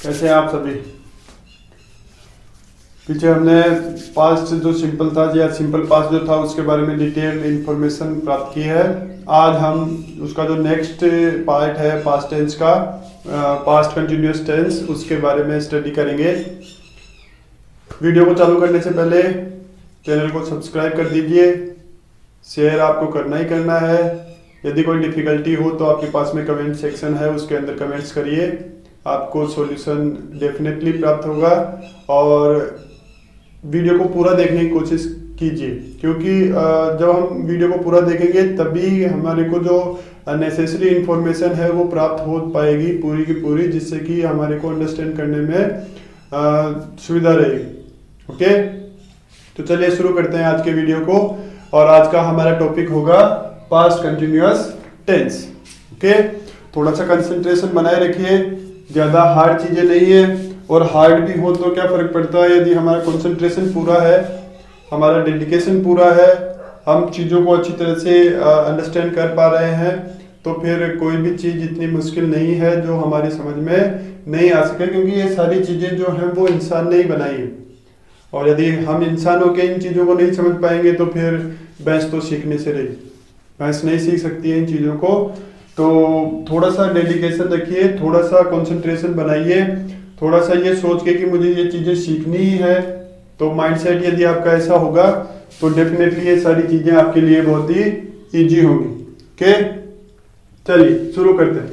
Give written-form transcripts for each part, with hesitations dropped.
कैसे हैं आप सभी। पीछे हमने पास्ट जो सिंपल था या सिंपल पास्ट जो था उसके बारे में डिटेल इंफॉर्मेशन प्राप्त की है। आज हम उसका जो नेक्स्ट पार्ट है पास्ट टेंस का, पास्ट कंटिन्यूअस टेंस, उसके बारे में स्टडी करेंगे। वीडियो को चालू करने से पहले चैनल को सब्सक्राइब कर दीजिए। शेयर आपको करना ही करना है। यदि कोई डिफ़िकल्टी हो तो आपके पास में कमेंट सेक्शन है, उसके अंदर कमेंट्स करिए, आपको सॉल्यूशन डेफिनेटली प्राप्त होगा। और वीडियो को पूरा देखने की कोशिश कीजिए, क्योंकि जब हम वीडियो को पूरा देखेंगे तभी हमारे को जो नेसेसरी इन्फॉर्मेशन है वो प्राप्त हो पाएगी पूरी की पूरी, जिससे कि हमारे को अंडरस्टैंड करने में सुविधा रहेगी। ओके, तो चलिए शुरू करते हैं आज के वीडियो को। और आज का हमारा टॉपिक होगा पास्ट कंटिन्यूअस टेंस। ओके, थोड़ा सा कंसंट्रेशन बनाए रखिए, ज़्यादा हार्ड चीज़ें नहीं है। और हार्ड भी हो तो क्या फ़र्क पड़ता है, यदि हमारा कंसंट्रेशन पूरा है, हमारा डेडिकेशन पूरा है, हम चीज़ों को अच्छी तरह से अंडरस्टैंड कर पा रहे हैं, तो फिर कोई भी चीज़ इतनी मुश्किल नहीं है जो हमारी समझ में नहीं आ सके, क्योंकि ये सारी चीज़ें जो हैं वो इंसान ने ही बनाई है। और यदि हम इंसान होकर इन चीज़ों को नहीं समझ पाएंगे तो फिर भैंस तो सीखने से रही, भैंस नहीं सीख सकती है इन चीज़ों को। तो थोड़ा सा डेडिकेशन रखिए, थोड़ा सा कंसंट्रेशन बनाइए, थोड़ा सा ये सोच के कि मुझे ये चीज़ें सीखनी ही है। तो माइंडसेट यदि आपका ऐसा होगा तो डेफिनेटली ये सारी चीज़ें आपके लिए बहुत ही ईजी होंगी। ओके, चलिए शुरू करते हैं।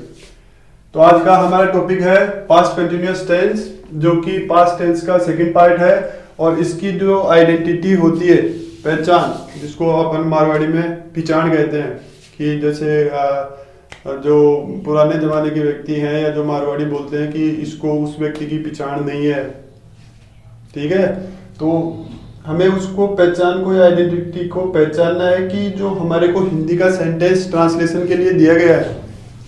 तो आज का हमारा टॉपिक है पास्ट कंटिन्यूअस टेंस, जो कि पास्ट टेंस का सेकंड पार्ट है। और इसकी जो आइडेंटिटी होती है, पहचान, जिसको अपन मारवाड़ी में पहचान कहते हैं, कि जैसे जो पुराने ज़माने के व्यक्ति हैं या जो मारवाड़ी बोलते हैं कि इसको उस व्यक्ति की पहचान नहीं है, ठीक है। तो हमें उसको पहचान को या आइडेंटिटी को पहचानना है कि जो हमारे को हिंदी का सेंटेंस ट्रांसलेशन के लिए दिया गया है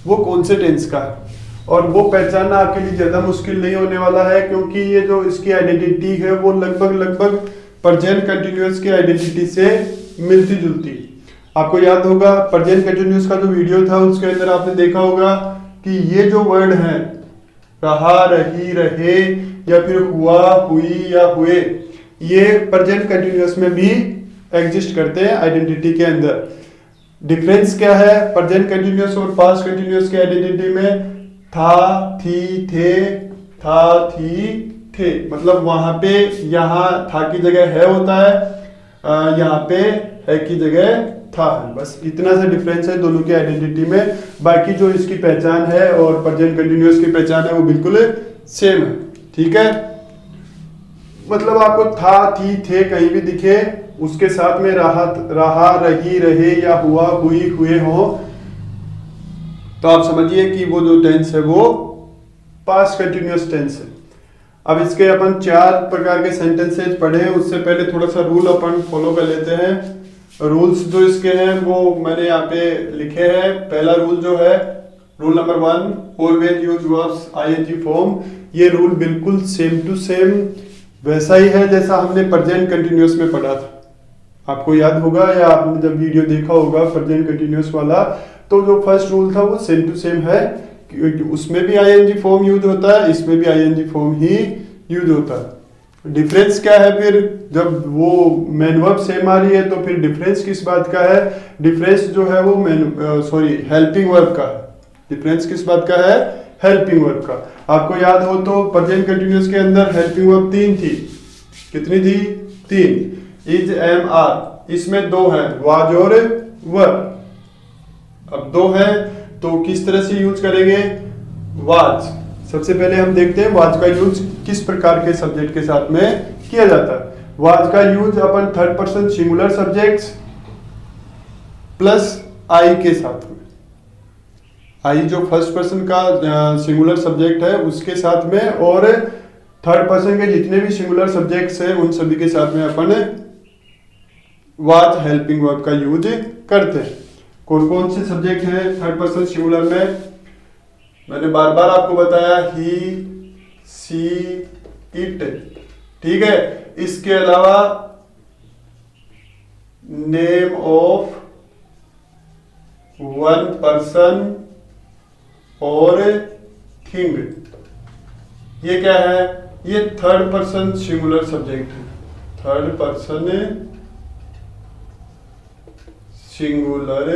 वो कौन से टेंस का है। और वो पहचानना आपके लिए ज़्यादा मुश्किल नहीं होने वाला है, क्योंकि ये जो इसकी आइडेंटिटी है वो लगभग प्रेजेंट कंटिन्यूअस की आइडेंटिटी से मिलती जुलती। आपको याद होगा प्रेजेंट कंटिन्यूअस का जो वीडियो था उसके अंदर आपने देखा होगा कि ये जो वर्ड हैं, रहा, रही, रहे, या फिर हुआ, हुई या हुए, ये प्रेजेंट कंटिन्यूअस में भी एग्जिस्ट करते हैं आइडेंटिटी के अंदर। डिफरेंस क्या है प्रेजेंट कंटिन्यूअस और पास्ट कंटिन्यूअस की आइडेंटिटी में? था, थी, थे, था, थी, थे। मतलब वहां पे यहाँ था की जगह है होता है, यहाँ पे है की जगह था है। बस इतना सा डिफरेंस है दोनों की आइडेंटिटी में। बाकी जो इसकी पहचान है और प्रेजेंट कंटिन्यूअस की पहचान है वो बिल्कुल सेम है, ठीक है। मतलब आपको था, थी, थे कहीं भी दिखे, उसके साथ में रहा, रही, रहे या हुआ, हुई, हुए हो, तो आप समझिए कि वो जो टेंस है वो पास्ट कंटिन्यूअस टेंस है। अब इसके अपन 4 प्रकार के सेंटेंसेस पढ़े हैं, उससे पहले थोड़ा सा रूल अपन फॉलो कर लेते हैं। रूल्स जो इसके हैं वो मैंने यहाँ पे लिखे हैं। पहला रूल जो है, rule number 1, always use verbs ING form. ये रूल बिल्कुल सेम टू सेम वैसा ही है जैसा हमने प्रेजेंट कंटिन्यूअस में पढ़ा था। आपको याद होगा या आपने जब वीडियो देखा होगा प्रेजेंट कंटिन्यूअस वाला, तो जो फर्स्ट रूल था वो सेम टू सेम है, क्योंकि उसमें भी आईएनजी फॉर्म यूज होता है, इसमें भी आईएनजी फॉर्म ही यूज होता है। डिफरेंस क्या है फिर? जब वो मेन वर्ब सेम आ रही है तो फिर डिफरेंस किस बात का है? डिफरेंस जो है वो हेल्पिंग वर्ब का है। डिफरेंस किस बात का है? हेल्पिंग वर्ब का। आपको याद हो तो प्रेजेंट कंटिन्यूअस के अंदर हेल्पिंग वर्ब 3 थी। कितनी थी? 3। Is, am, are. इसमें 2 है, वाज और वर। अब 2 है तो किस तरह से यूज करेंगे? वाज। सबसे पहले हम देखते हैं वाज का यूज किस प्रकार के सब्जेक्ट के साथ में किया जाता है। वाज का use upon third person singular subjects plus I के साथ में, आई जो फर्स्ट पर्सन का सिंगुलर सब्जेक्ट है उसके साथ में, और थर्ड पर्सन के जितने भी सिंगुलर सब्जेक्ट्स हैं उन सभी के साथ में अपन वाज हेल्पिंग वर्ब का यूज करते हैं। कौन कौन से सब्जेक्ट हैं थर्ड पर्सन सिंगुलर में? मैंने बार बार आपको बताया, ही, सी, इट, ठीक है। इसके अलावा नेम ऑफ वन पर्सन और थिंग, ये क्या है, ये थर्ड पर्सन सिंगुलर सब्जेक्ट है, थर्ड पर्सन सिंगुलर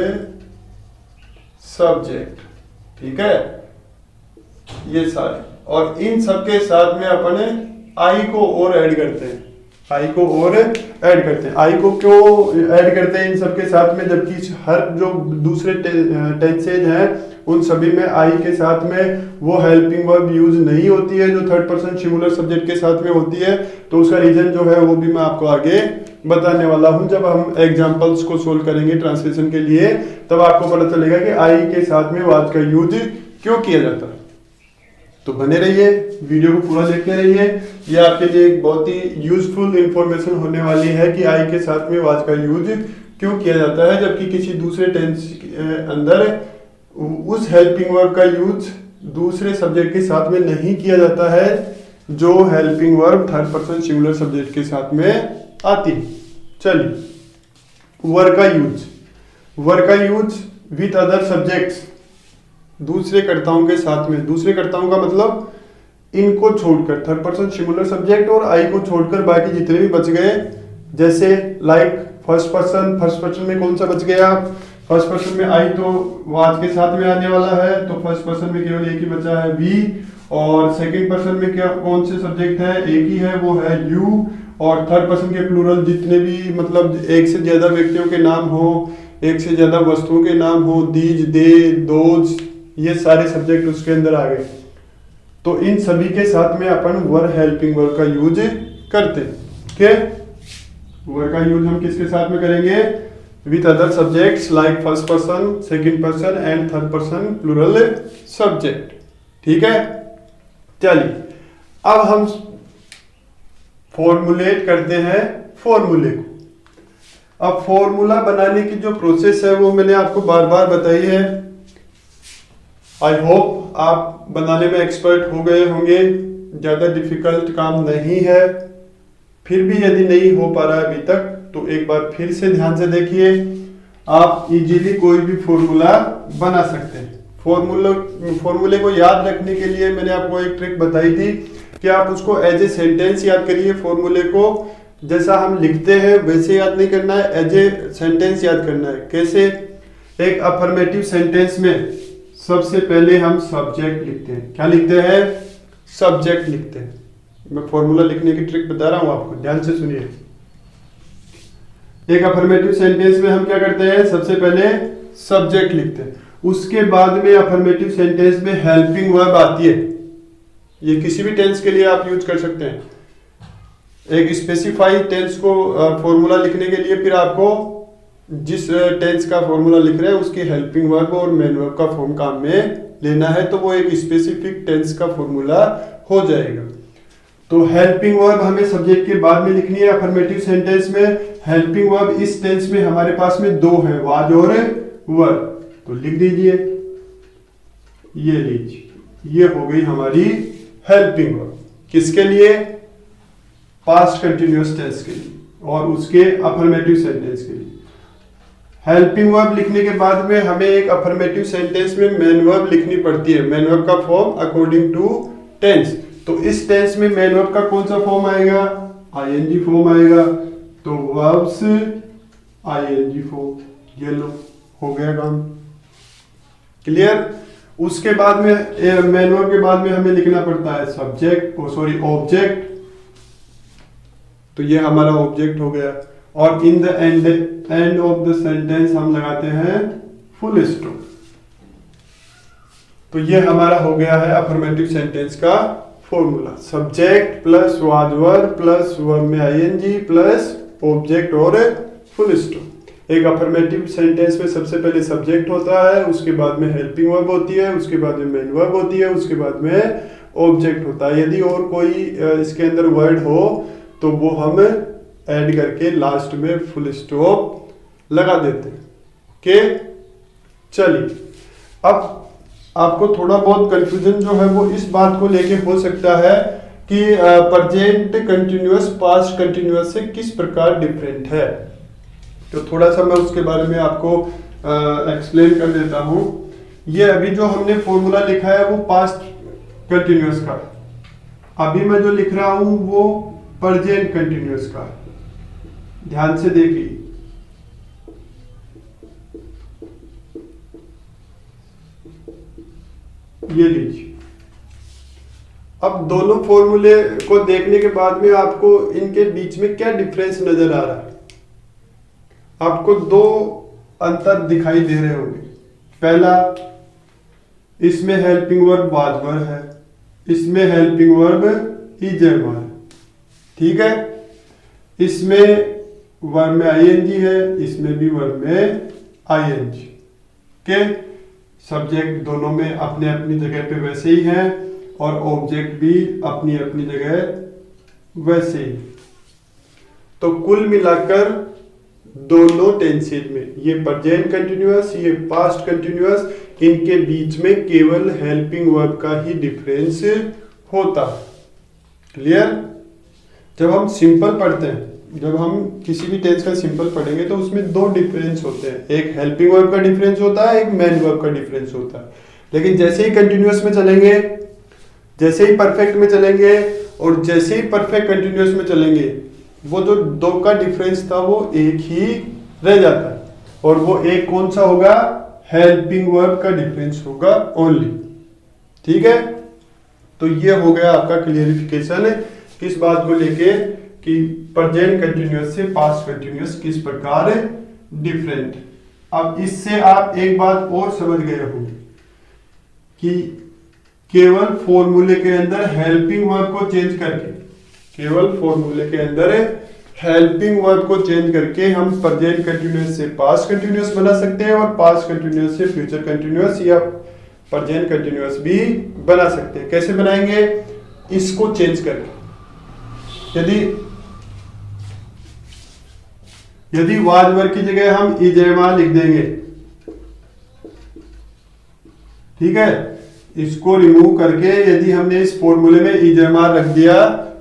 सब्जेक्ट, ठीक है, ये सारे। और इन सबके साथ में अपने आई को और ऐड करते हैं, आई को और ऐड करते हैं। आई को क्यों ऐड करते हैं इन सबके साथ में, जबकि हर जो दूसरे टेंसेज हैं उन सभी में आई के साथ में वो हेल्पिंग वर्ब यूज नहीं होती है जो थर्ड पर्सन सिंगुलर सब्जेक्ट के साथ में होती है। तो उसका रीजन जो है वो भी मैं आपको आगे बताने वाला हूं, जब हम एग्जांपल्स को सोल्व करेंगे ट्रांसलेशन के लिए, तब आपको पता चलेगा कि आई के साथ में वाज का यूज क्यों किया जाता है। तो बने रहिए, वीडियो को पूरा देखते रहिए, ये आपके लिए एक बहुत ही यूजफुल इंफॉर्मेशन होने वाली है कि आई के साथ में वाज का यूज क्यों किया जाता है, जबकि किसी दूसरे टेंस के अंदर उस हेल्पिंग वर्ब का यूज दूसरे सब्जेक्ट के साथ में नहीं किया जाता है जो helping verb third person singular subject के साथ में आती है। चलिए, वर का यूज, वर का यूज विथ अदर सब्जेक्ट्स, दूसरे कर्ताओं के साथ में। दूसरे कर्ताओं का मतलब इनको छोड़कर, थर्ड पर्सन सिंगुलर सब्जेक्ट और आई को छोड़कर बाकी जितने भी बच गए, जैसे like first person, first person में कौन सा बच गया, फर्स्ट पर्सन में आई तो वाज के साथ में आने वाला है, तो फर्स्ट पर्सन में केवल एक ही बचा है वी, और सेकंड पर्सन में क्या कौन से सब्जेक्ट है, एक ही है, वो है यू। और थर्ड पर्सन के प्लूरल जितने भी मतलब एक से ज्यादा व्यक्तियों के नाम हो, एक से ज्यादा वस्तुओं के नाम हो, दीज, दे, दोज, ये सारे सब्जेक्ट उसके अंदर आ गए। तो इन सभी के साथ में अपन वर हेल्पिंग वर्ब का यूज करते हैं। ओके, वर का यूज हम किसके साथ में करेंगे, with other subjects like first person, second person and third person plural subject, ठीक है। चलिए, अब हम फॉर्मुलेट करते हैं फॉर्मूले को। अब फॉर्मूला बनाने की जो प्रोसेस है वो मैंने आपको बार बार बताई है। आई होप आप बनाने में एक्सपर्ट हो गए होंगे, ज्यादा डिफिकल्ट काम नहीं है। फिर भी यदि नहीं हो पा रहा है अभी तक तो एक बार फिर से ध्यान से देखिए, आप इजीली कोई भी फॉर्मूला बना सकते हैं। फॉर्मूले को याद रखने के लिए मैंने आपको एक ट्रिक बताई थी कि आप उसको एज ए सेंटेंस याद करिए। फॉर्मूले को जैसा हम लिखते हैं वैसे याद नहीं करना है, एज ए सेंटेंस याद करना है। कैसे, एक अफर्मेटिव सेंटेंस में सबसे पहले हम सब्जेक्ट लिखते हैं। क्या लिखते हैं, सब्जेक्ट लिखते हैं। मैं फॉर्मूला लिखने की ट्रिक बता रहा हूं आपको, ध्यान से सुनिए। एक अफर्मेटिव सेंटेंस में हम क्या करते हैं, सबसे पहले सब्जेक्ट लिखते हैं, उसके बाद में अफर्मेटिव सेंटेंस में हेल्पिंग वर्ब आती है। ये किसी भी टेंस के लिए आप यूज कर सकते हैं। एक स्पेसिफाइड टेंस को फॉर्मूला लिखने के लिए फिर आपको जिस टेंस का फॉर्मूला लिख रहे हैं उसकी हेल्पिंग वर्ब और मेन वर्ब का फॉर्म काम में लेना है, तो वो एक स्पेसिफिक टेंस का फॉर्मूला हो जाएगा। तो हेल्पिंग वर्ब हमें सब्जेक्ट के बाद में लिखनी है अफर्मेटिव सेंटेंस में। हेल्पिंग वर्ब इस टेंस में हमारे पास में दो है, वाज और वर। तो लिख दीजिए, ये लीजिए, ये हो गई हमारी हेल्पिंग वर्ब। किसके लिए, पास्ट कंटिन्यूअस टेंस के लिए और उसके अफर्मेटिव सेंटेंस के लिए। हेल्पिंग वर्ब लिखने के बाद में हमें एक अफर्मेटिव सेंटेंस में मेन वर्ब लिखनी पड़ती है। मेन वर्ब का फॉर्म अकॉर्डिंग टू टेंस। तो इस टेंस में मेन वर्ब का कौन सा फॉर्म आएगा, आईएनजी फॉर्म आएगा। तो वर्ब्स आईएनजी फॉर्म, ये लो हो गया काम, क्लियर। उसके बाद में मेन वर्ब के बाद में हमें लिखना पड़ता है सब्जेक्ट, ऑब्जेक्ट। तो ये हमारा ऑब्जेक्ट हो गया। और in the end of the sentence हम लगाते हैं फुल स्टॉप। तो ये हमारा हो गया है अफर्मेटिव सेंटेंस का formula, subject plus was were plus verb में आईएनजी प्लस ऑब्जेक्ट और फुल स्टॉप। एक अफर्मेटिव सेंटेंस में सबसे पहले सब्जेक्ट होता है, उसके बाद में हेल्पिंग वर्ब होती है, उसके बाद में मेन वर्ब होती है, उसके बाद में ऑब्जेक्ट होता है। यदि और कोई इसके अंदर वर्ड हो तो वो हम ऐड करके लास्ट में फुल स्टॉप लगा देते हैं। ओके, चलिए, अब आपको थोड़ा बहुत कंफ्यूजन जो है वो इस बात को लेके हो सकता है कि प्रेजेंट कंटिन्यूअस पास्ट कंटिन्यूअस से किस प्रकार डिफरेंट है। तो थोड़ा सा मैं उसके बारे में आपको एक्सप्लेन कर देता हूं। ये अभी जो हमने फॉर्मूला लिखा है वो पास्ट कंटिन्यूअस का, अभी मैं जो लिख रहा हूं वो प्रेजेंट कंटिन्यूअस का, ध्यान से देखिए। ये लीजिए। अब दोनों फॉर्मूले को देखने के बाद में आपको इनके बीच में क्या डिफरेंस नजर आ रहा है? आपको दो अंतर दिखाई दे रहे होंगे। पहला, इसमें हेल्पिंग वर्ब वाज वर है, इसमें हेल्पिंग वर्ब इज एम है, ठीक है। इसमें वर्ब में आईएनजी है, इसमें भी वर्ब में आईएनजी के। सब्जेक्ट दोनों में अपने अपनी जगह पे वैसे ही हैं और ऑब्जेक्ट भी अपनी अपनी जगह वैसे ही। तो कुल मिलाकर दोनों टेंसेज में, ये प्रेजेंट कंटिन्यूअस, ये पास्ट कंटिन्यूअस, इनके बीच में केवल हेल्पिंग वर्ब का ही डिफरेंस होता है। क्लियर? जब हम सिंपल पढ़ते हैं, जब हम किसी भी टेंस का सिंपल पढ़ेंगे तो उसमें दो डिफरेंस होते हैं, एक हेल्पिंग वर्ब का डिफरेंस होता है, एक मेन वर्ब का डिफरेंस होता है। लेकिन जैसे ही कंटिन्यूअस में चलेंगे, जैसे ही परफेक्ट में चलेंगे और जैसे ही परफेक्ट कंटिन्यूअस में चलेंगे, वो जो दो का डिफरेंस था वो एक ही रह जाता है। और वो एक कौन सा होगा? हेल्पिंग वर्ब का डिफरेंस होगा ओनली। ठीक है, तो ये हो गया आपका क्लियरिफिकेशन किस बात को लेके कि प्रेजेंट कंटिन्यूअस से पास्ट कंटिन्यूअस किस प्रकार डिफरेंट। अब इससे आप एक बात और समझ गए होंगे कि केवल फॉर्मूले के अंदर हेल्पिंग वर्ब को चेंज करके, केवल फॉर्मूले के अंदर हेल्पिंग वर्ब को चेंज करके हम प्रेजेंट कंटिन्यूअस से पास्ट कंटिन्यूअस बना सकते हैं और पास्ट कंटिन्यूअस से फ्यूचर कंटिन्यूअस या प्रेजेंट कंटिन्यूअस भी बना सकते हैं। कैसे बनाएंगे? इसको चेंज करके। यदि वाज वर की जगह हम इजेमा लिख देंगे, ठीक है, इसको रिमूव करके यदि हमने इस फॉर्मूले में इजेमा रख दिया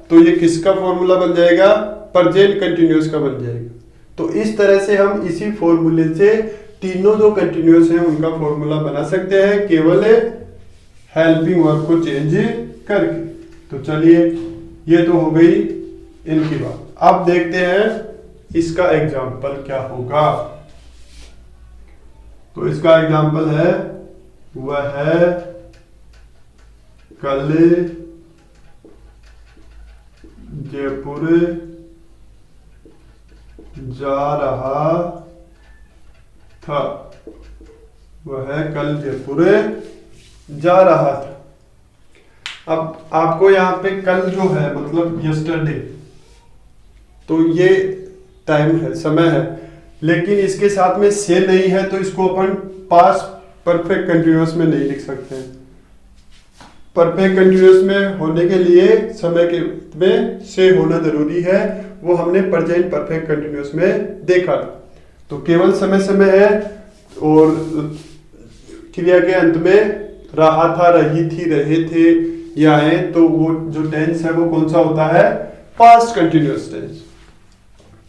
तो ये किसका फॉर्मूला बन जाएगा? प्रेजेंट कंटिन्यूअस का बन जाएगा। तो इस तरह से हम इसी फॉर्मूले से तीनों जो कंटिन्यूअस हैं उनका फॉर्मूला बना सकते हैं, केवल हेल्पिंग वर्ब को चेंज करके। तो चलिए, ये तो हो गई इनकी बात। अब देखते हैं इसका एग्जाम्पल क्या होगा। तो इसका एग्जाम्पल है, वह है कल जयपुर जा रहा था। वह कल जयपुर जा रहा था। अब आपको यहाँ पे कल जो है मतलब यस्टरडे, तो ये टाइम है, समय है, लेकिन इसके साथ में से नहीं है तो इसको अपन पास्ट परफेक्ट कंटिन्यूअस में नहीं लिख सकते हैं। परफेक्ट कंटिन्यूअस में होने के लिए समय के में से होना जरूरी है, वो हमने प्रेजेंट परफेक्ट कंटिन्यूअस में देखा। तो केवल समय समय है और क्रिया के अंत में रहा था, रही थी, रहे थे या है, तो वो जो टेंस है वो कौन सा होता है? Past continuous tense.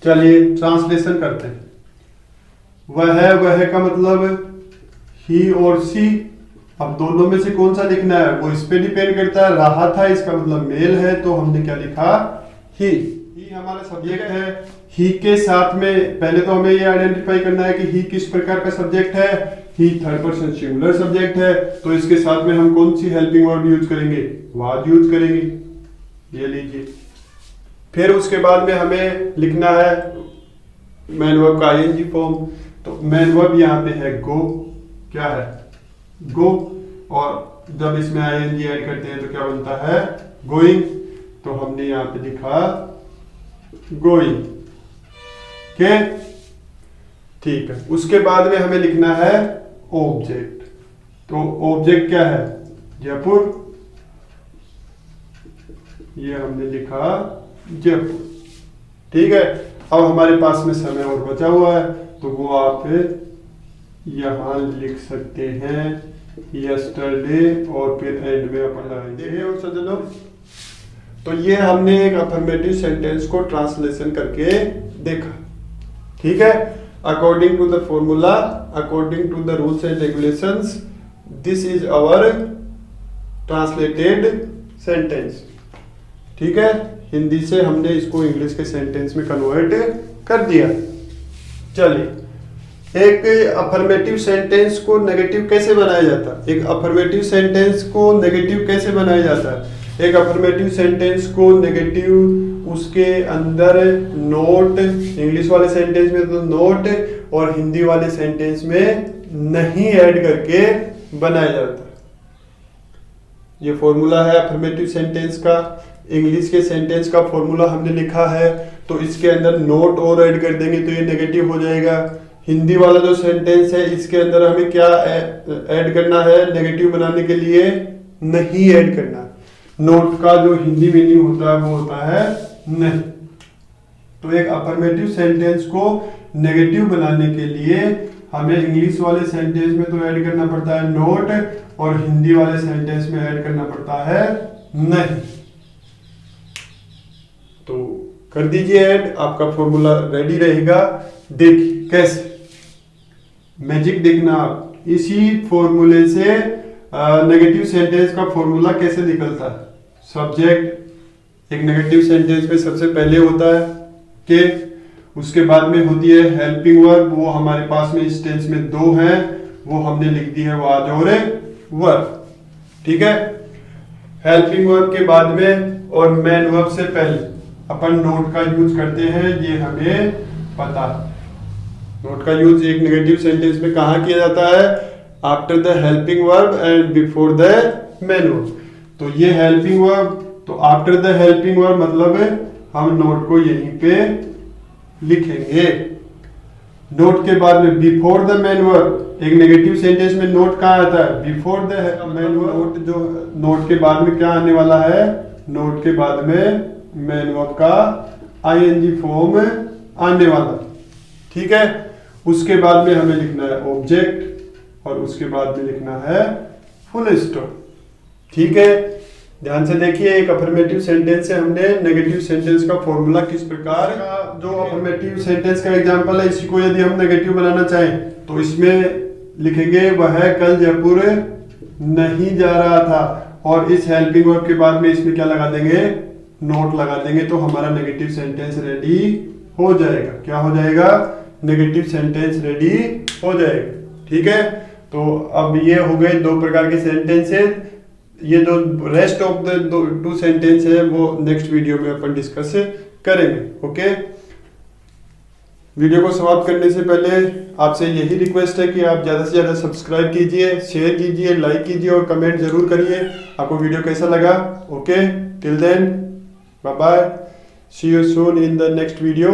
चलिए ट्रांसलेशन करते हैं। वह का मतलब ही और सी। अब दोनों में से कौन सा लिखना है वो इस पे डिपेंड करता है। रहा था इसका मतलब मेल है, तो हमने क्या लिखा? ही हमारा सब्जेक्ट है। ही के साथ में पहले तो हमें ये आइडेंटिफाई करना है कि ही किस प्रकार का सब्जेक्ट है। ही थर्ड पर्सन सिंगुलर सब्जेक्ट है, तो इसके साथ में हम कौन सी हेल्पिंग वर्ब यूज करेंगे? वाज यूज करेंगे। ये लीजिए। फिर उसके बाद में हमें लिखना है मैन वर्ब का आईएनजी फॉर्म। तो मैन वर्ब यहाँ पे है गो। क्या है? गो। और जब इसमें आईएनजी ऐड करते हैं तो क्या बनता है? गोइंग। तो हमने यहाँ पे लिखा गोइंग के। ठीक है, उसके बाद में हमें लिखना है ऑब्जेक्ट। तो ऑब्जेक्ट क्या है? जयपुर। ये हमने लिखा जयपुर। ठीक है, अब हमारे पास में समय और बचा हुआ है, तो वो आप यहां लिख सकते हैं यस्टरडे और फिर एंड में अपन लगाएंगे। और सज्जनों, तो ये हमने एक अफर्मेटिव सेंटेंस को ट्रांसलेशन करके देखा। ठीक है, according to the formula, according to the rules and regulations, this is our translated sentence. ठीक है, हिंदी से हमने इसको इंग्लिश के सेंटेंस में कन्वर्ट कर दिया। चलिए, एक अफर्मेटिव सेंटेंस को नेगेटिव कैसे बनाया जाता है? एक अफर्मेटिव सेंटेंस को नेगेटिव कैसे बनाया जाता है? एक अफर्मेटिव सेंटेंस को नेगेटिव उसके अंदर नोट, इंग्लिश वाले सेंटेंस में तो नोट और हिंदी वाले सेंटेंस में नहीं ऐड करके बनाया जाता है। ये फॉर्मूला है अफर्मेटिव सेंटेंस का। इंग्लिश के सेंटेंस का फॉर्मूला हमने लिखा है, तो इसके अंदर नोट और ऐड कर देंगे तो ये नेगेटिव हो जाएगा। हिंदी वाला जो सेंटेंस है इसके अंदर हमें क्या ऐड करना है? नेगेटिव बनाने के लिए नहीं ऐड करना। नोट का जो हिंदी मीनिंग होता है वो होता है नहीं। तो एक अफर्मेटिव सेंटेंस को नेगेटिव बनाने के लिए हमें इंग्लिश वाले सेंटेंस में तो ऐड करना पड़ता है नोट, और हिंदी वाले सेंटेंस में ऐड करना पड़ता है नहीं। तो कर दीजिए ऐड, आपका फॉर्मूला रेडी रहेगा। देखिए कैसे, मैजिक देखना आप। इसी फॉर्मूले से नेगेटिव सेंटेंस का फॉर्मूला कैसे निकलता है? सब्जेक्ट एक नेगेटिव सेंटेंस में सबसे पहले होता है के, उसके बाद में होती है हेल्पिंग वर्ब, वो हमारे पास में इस टेंस में दो हैं, वो हमने लिख दी है वाज और वर्ब। ठीक है, हेल्पिंग वर्ब के बाद में और मेन वर्ब से पहले अपन नोट का यूज करते हैं, ये हमें पता है। नोट का यूज एक नेगेटिव सेंटेंस में कहाँ किया जाता है? After the helping verb and before the main verb. तो ये हेल्पिंग वर्ब, तो आफ्टर द हेल्पिंग वर्ब मतलब हम नोट को यहीं पे लिखेंगे। नोट के बाद में बिफोर द मेन वर्ब, एक नेगेटिव सेंटेंस में नोट कहाँ आता है? Before the main verb. Note जो नोट के बाद में क्या आने वाला है? नोट के बाद में मेन वर्ब का आईएनजी फॉर्म आने वाला। ठीक है, उसके बाद में हमें लिखना है ऑब्जेक्ट और उसके बाद में लिखना है फुल स्टॉप। ठीक है, ध्यान से देखिए, एक अफर्मेटिव सेंटेंस से हमने नेगेटिव सेंटेंस का फॉर्मूला किस प्रकार का, जो अफर्मेटिव सेंटेंस का एग्जांपल है, इसी को यदि हम नेगेटिव बनाना चाहें तो इसमें लिखेंगे वह कल जयपुर नहीं जा रहा था, और इस हेल्पिंग वर्ब के बाद में इसमें क्या लगा देंगे? नोट लगा देंगे, तो हमारा नेगेटिव सेंटेंस रेडी हो जाएगा। क्या हो जाएगा? नेगेटिव सेंटेंस रेडी हो जाएगा। ठीक है, तो अब ये हो गए दो प्रकार के सेंटेंसेस। ये जो rest of the two sentence है वो नेक्स्ट वीडियो में अपन डिस्कस करेंगे। ओके, वीडियो को समाप्त करने से पहले आपसे यही रिक्वेस्ट है कि आप ज़्यादा से ज़्यादा सब्सक्राइब कीजिए, शेयर कीजिए, लाइक कीजिए और कमेंट जरूर करिए आपको वीडियो कैसा लगा। Okay, till then bye bye, see you soon in the next video.